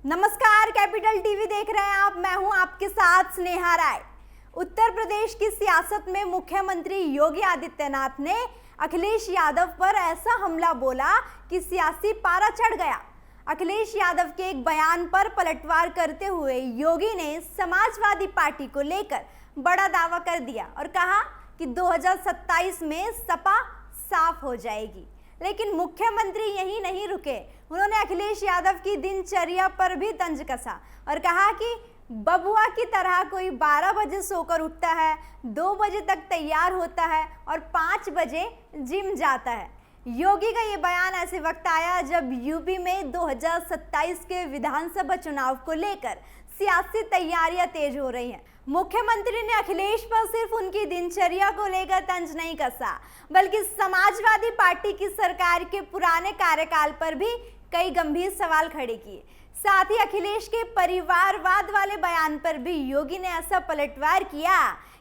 नमस्कार, capital TV देख रहे हैं आप। मैं हूं आपके साथ स्नेहा राय। उत्तर प्रदेश की सियासत में मुख्यमंत्री योगी आदित्यनाथ ने अखिलेश यादव पर ऐसा हमला बोला कि सियासी पारा चढ़ गया। अखिलेश यादव के एक बयान पर पलटवार करते हुए योगी ने समाजवादी पार्टी को लेकर बड़ा दावा कर दिया और कहा कि 2027 में सपा साफ हो जाएगी। लेकिन मुख्यमंत्री यही नहीं रुके, उन्होंने अखिलेश यादव की दिनचर्या पर भी तंज कसा और कहा कि बबुआ की तरह कोई 12 बजे सोकर उठता है, 2 बजे तक तैयार होता है और 5 बजे जिम जाता है। योगी का ये बयान ऐसे वक्त आया जब यूपी में 2027 के विधानसभा चुनाव को लेकर सियासी तैयारियां तेज हो रही हैं। मुख्यमंत्री ने अखिलेश पर सिर्फ उनकी दिनचर्या को लेकर तंज नहीं कसा, बल्कि समाजवादी पार्टी की सरकार के पुराने कार्यकाल पर भी कई गंभीर सवाल खड़े किए। साथ ही अखिलेश के परिवारवाद वाले बयान पर भी योगी ने ऐसा पलटवार किया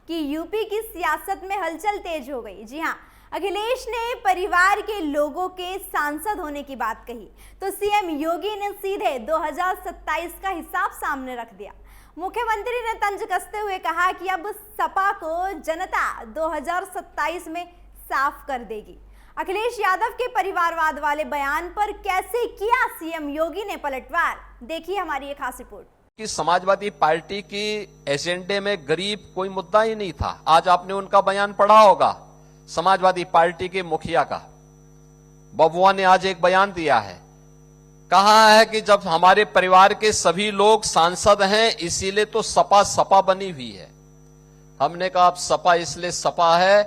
कि यूपी की सियासत में हलचल तेज हो गई। जी हाँ, अखिलेश ने परिवार के लोगों के सांसद होने की बात कही तो सीएम योगी ने सीधे 2027 का हिसाब सामने रख दिया। मुख्यमंत्री ने तंज कसते हुए कहा कि अब सपा को जनता 2027 में साफ कर देगी। अखिलेश यादव के परिवारवाद वाले बयान पर कैसे किया सीएम योगी ने पलटवार, देखिए हमारी एक खास रिपोर्ट। कि समाजवादी पार्टी की एजेंडे में गरीब कोई मुद्दा ही नहीं था। आज आपने उनका बयान पढ़ा होगा, समाजवादी पार्टी के मुखिया का। बबुआ ने आज एक बयान दिया है, कहा है कि जब हमारे परिवार के सभी लोग सांसद हैं इसीलिए तो सपा सपा बनी हुई है। हमने कहा अब सपा इसलिए सपा है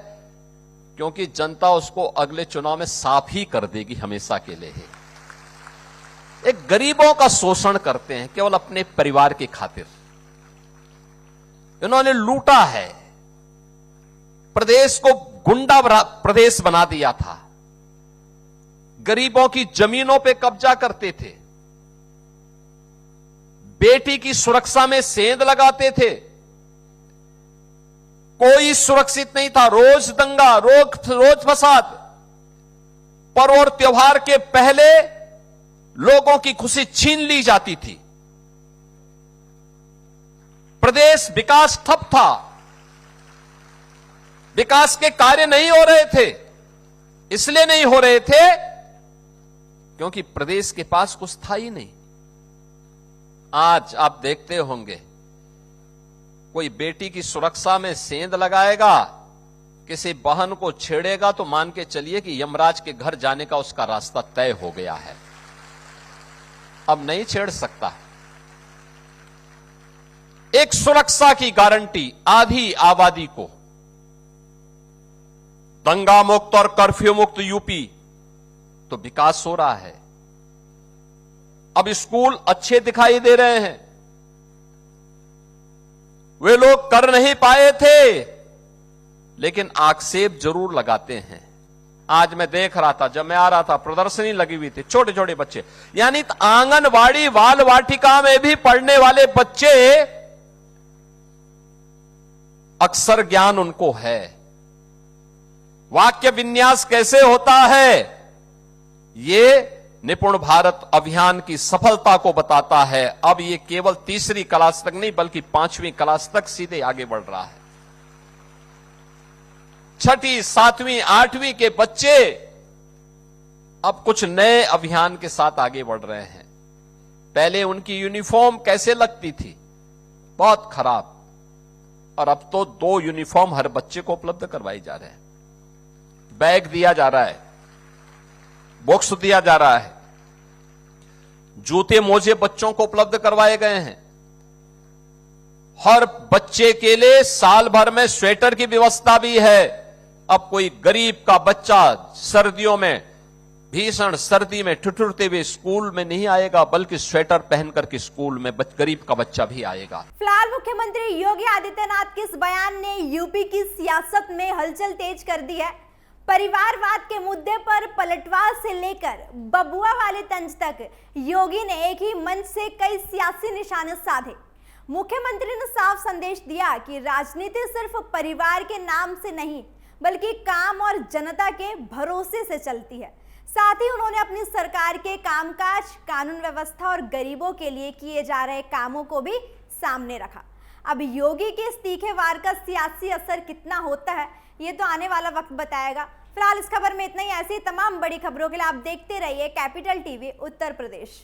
क्योंकि जनता उसको अगले चुनाव में साफ ही कर देगी, हमेशा के लिए। एक गरीबों का शोषण करते हैं केवल अपने परिवार की खातिर। इन्होंने लूटा है, प्रदेश को गुंडा प्रदेश बना दिया था, गरीबों की जमीनों पे कब्जा करते थे, बेटी की सुरक्षा में सेंध लगाते थे, कोई सुरक्षित नहीं था, रोज दंगा, रोज फसाद। पर्व और त्योहार के पहले लोगों की खुशी छीन ली जाती थी। प्रदेश विकास ठप था, विकास के कार्य नहीं हो रहे थे। इसलिए नहीं हो रहे थे क्योंकि प्रदेश के पास कुछ था ही नहीं। आज आप देखते होंगे, कोई बेटी की सुरक्षा में सेंध लगाएगा, किसी बहन को छेड़ेगा तो मान के चलिए कि यमराज के घर जाने का उसका रास्ता तय हो गया है। अब नहीं छेड़ सकता। एक सुरक्षा की गारंटी आधी आबादी को, दंगा मुक्त और कर्फ्यू मुक्त यूपी, तो विकास हो रहा है। अब स्कूल अच्छे दिखाई दे रहे हैं, वे लोग कर नहीं पाए थे लेकिन आक्षेप जरूर लगाते हैं। आज मैं देख रहा था, जब मैं आ रहा था प्रदर्शनी लगी हुई थी, छोटे छोटे बच्चे, यानी आंगनवाड़ी बाल वाटिका में भी पढ़ने वाले बच्चे, अक्षर ज्ञान उनको है, वाक्य विन्यास कैसे होता है, ये निपुण भारत अभियान की सफलता को बताता है। अब ये केवल तीसरी क्लास तक नहीं बल्कि 5वीं क्लास तक सीधे आगे बढ़ रहा है। 6ठी, 7वीं, 8वीं के बच्चे अब कुछ नए अभियान के साथ आगे बढ़ रहे हैं। पहले उनकी यूनिफॉर्म कैसे लगती थी, बहुत खराब, और अब तो 2 यूनिफॉर्म हर बच्चे को उपलब्ध करवाई जा रहे हैं। बैग दिया जा रहा है, बॉक्स दिया जा रहा है, जूते मोजे बच्चों को उपलब्ध करवाए गए हैं। हर बच्चे के लिए साल भर में स्वेटर की व्यवस्था भी है। अब कोई गरीब का बच्चा सर्दियों में, भीषण सर्दी में ठिठुरते हुए स्कूल में नहीं आएगा, बल्कि स्वेटर पहन करके स्कूल में गरीब का बच्चा भी आएगा। फिलहाल मुख्यमंत्री योगी आदित्यनाथ के इस बयान ने यूपी की सियासत में हलचल तेज कर दी है। परिवारवाद के मुद्दे पर पलटवार से लेकर बबुआ वाले तंज तक योगी ने एक ही मंच से कई सियासी निशाने साधे। मुख्यमंत्री ने साफ संदेश दिया कि राजनीति सिर्फ परिवार के नाम से नहीं बल्कि काम और जनता के भरोसे से चलती है। साथ ही उन्होंने अपनी सरकार के कामकाज, कानून व्यवस्था और गरीबों के लिए किए जा रहे कामों को भी सामने रखा। अब योगी के इस तीखे वार का सियासी असर कितना होता है, ये तो आने वाला वक्त बताएगा। फिलहाल इस खबर में इतना ही। ऐसी तमाम बड़ी खबरों के लिए आप देखते रहिए कैपिटल टीवी उत्तर प्रदेश।